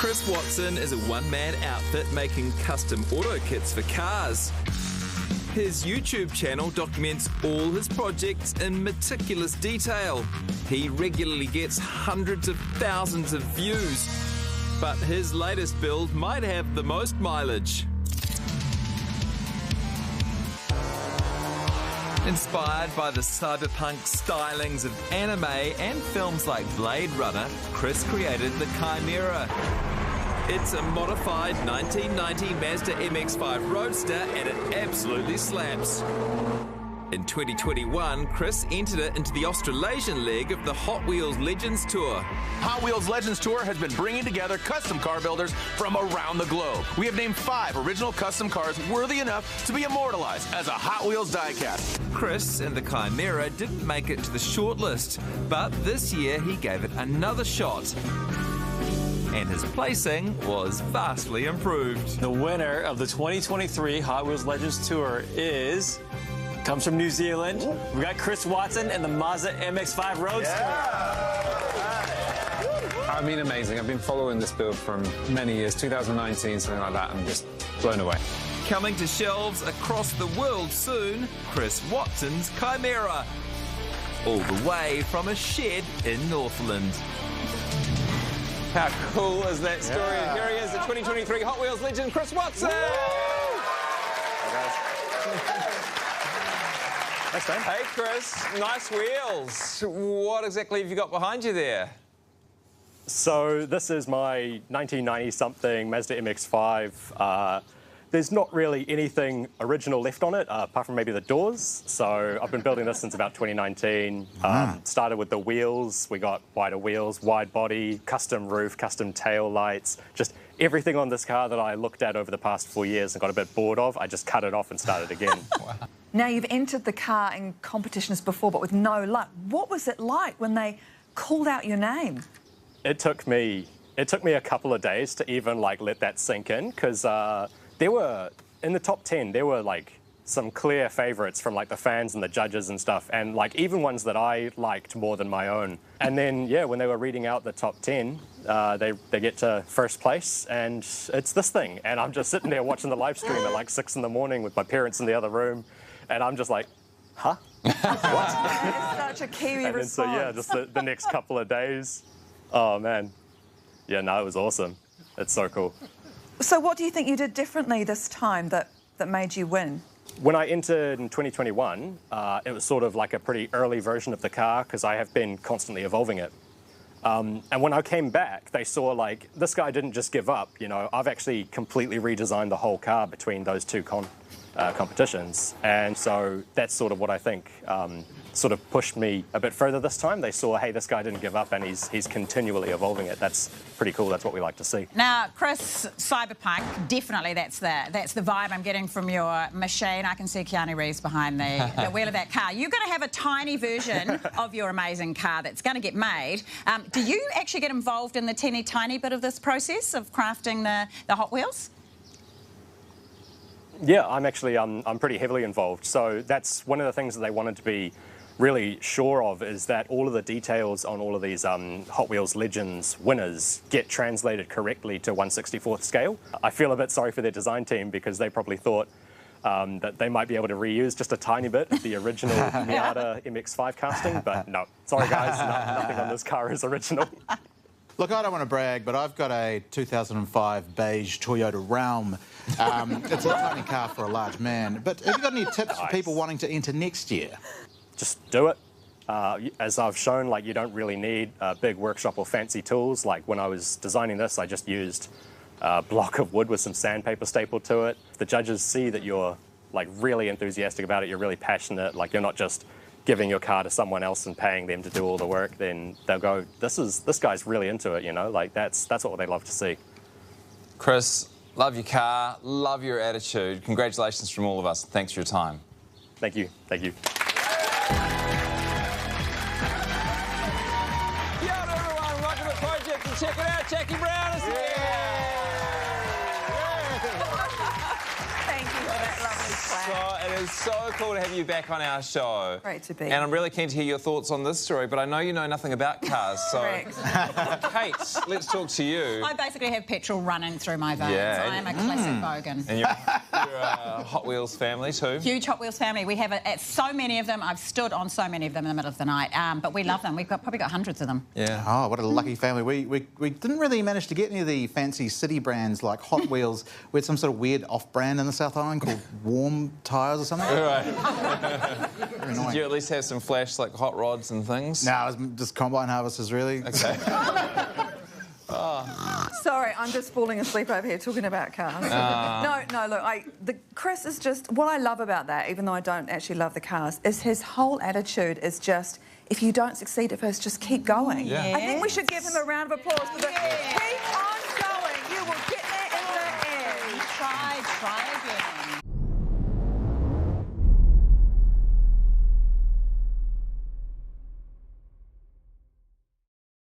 Chris Watson is a one-man outfit making custom auto kits for cars. His YouTube channel documents all his projects in meticulous detail. He regularly gets hundreds of thousands of views, but his latest build might have the most mileage. Inspired by the cyberpunk stylings of anime and films like Blade Runner, Chris created the Chimera. It's a modified 1990 Mazda MX-5 Roadster and it absolutely slaps. In 2021, Chris entered it into the Australasian leg of the Hot Wheels Legends Tour. Hot Wheels Legends Tour has been bringing together custom car builders from around the globe. We have named 5 original custom cars worthy enough to be immortalized as a Hot Wheels diecast. Chris and the Chimera didn't make it to the shortlist, but this year he gave it another shot. And his placing was vastly improved. The winner of the 2023 Hot Wheels Legends Tour comes from New Zealand. We got Chris Watson and the Mazda MX-5 Roadster. I mean, amazing. I've been following this build for many years, 2019, something like that. I'm just blown away. Coming to shelves across the world soon, Chris Watson's Chimera. All the way from a shed in Northland. How cool is that story? Yeah. Here he is, the 2023 Hot Wheels legend, Chris Watson! Thanks, man. Hey, Chris, nice wheels. What exactly have you got behind you there? So this is my 1990-something Mazda MX-5. There's not really anything original left on it, apart from maybe the doors. So I've been building this since about 2019. Started with the wheels. We got wider wheels, wide body, custom roof, custom tail lights. Just everything on this car that I looked at over the past 4 years and got a bit bored of, I just cut it off and started again. Wow. Now, you've entered the car in competitions before, but with no luck. What was it like when they called out your name? It took me a couple of days to even let that sink in, because there were, in the top 10, there were some clear favourites from the fans and the judges and stuff, and even ones that I liked more than my own. And then, yeah, when they were reading out the top 10, they get to first place, and it's this thing. And I'm just sitting there watching the live stream at 6 in the morning with my parents in the other room, and I'm just like, huh? What? It's such a Kiwi and response. Then, so, yeah, just the next couple of days, oh, man. Yeah, no, it was awesome. It's so cool. So what do you think you did differently this time that made you win? When I entered in 2021, it was sort of like a pretty early version of the car, because I have been constantly evolving it. And when I came back, they saw this guy didn't just give up. You know, I've actually completely redesigned the whole car between those two competitions. And so that's sort of what I think sort of pushed me a bit further this time. They saw, hey, this guy didn't give up, and he's continually evolving it. That's pretty cool. That's what we like to see. Now, Chris, cyberpunk, definitely that's the vibe I'm getting from your machine. I can see Keanu Reeves behind the wheel of that car. You're going to have a tiny version of your amazing car that's going to get made. Do you actually get involved in the tiny bit of this process of crafting the Hot Wheels? Yeah, I'm actually I'm pretty heavily involved. So that's one of the things that they wanted to be really sure of, is that all of the details on all of these Hot Wheels Legends winners get translated correctly to 1/64th scale. I feel a bit sorry for their design team, because they probably thought that they might be able to reuse just a tiny bit of the original Miata MX-5 casting, but no. Sorry, guys, nothing on this car is original. Look, I don't want to brag, but I've got a 2005 beige Toyota Realm. It's a tiny car for a large man. But have you got any tips for people wanting to enter next year? Just do it. As I've shown, you don't really need a big workshop or fancy tools. When I was designing this, I just used a block of wood with some sandpaper stapled to it. If the judges see that you're really enthusiastic about it, you're really passionate, you're not just giving your car to someone else and paying them to do all the work, then they'll go, this guy's really into it, you know? That's what they love to see. Chris, love your car, love your attitude. Congratulations from all of us. Thanks for your time. Thank you. Thank you. Kia ora, everyone. Welcome to the project, and check it out. Jackie Brown is here. Thank you for that lovely clap. So it is so cool to have you back on our show. Great to be. And I'm really keen to hear your thoughts on this story, but I know you know nothing about cars, so... Kate, let's talk to you. I basically have petrol running through my veins. Yeah. I am a classic bogan. And you're a Hot Wheels family too? Huge Hot Wheels family. We have so many of them. I've stood on so many of them in the middle of the night, but we love them. We've probably got hundreds of them. Yeah. Oh, what a lucky family. We didn't really manage to get any of the fancy city brands like Hot Wheels. We had some sort of weird off-brand in the South Island called Warm Tyres or something. Right. Very annoying. Did you at least have some flash, like, hot rods and things? No, it was just combine harvesters, really. Okay. Sorry, I'm just falling asleep over here talking about cars. No, look, Chris is just... What I love about that, even though I don't actually love the cars, is his whole attitude is just, if you don't succeed at first, just keep going. Yeah. I think we should give him a round of applause for the... Keep on going. You will get there in the end. Try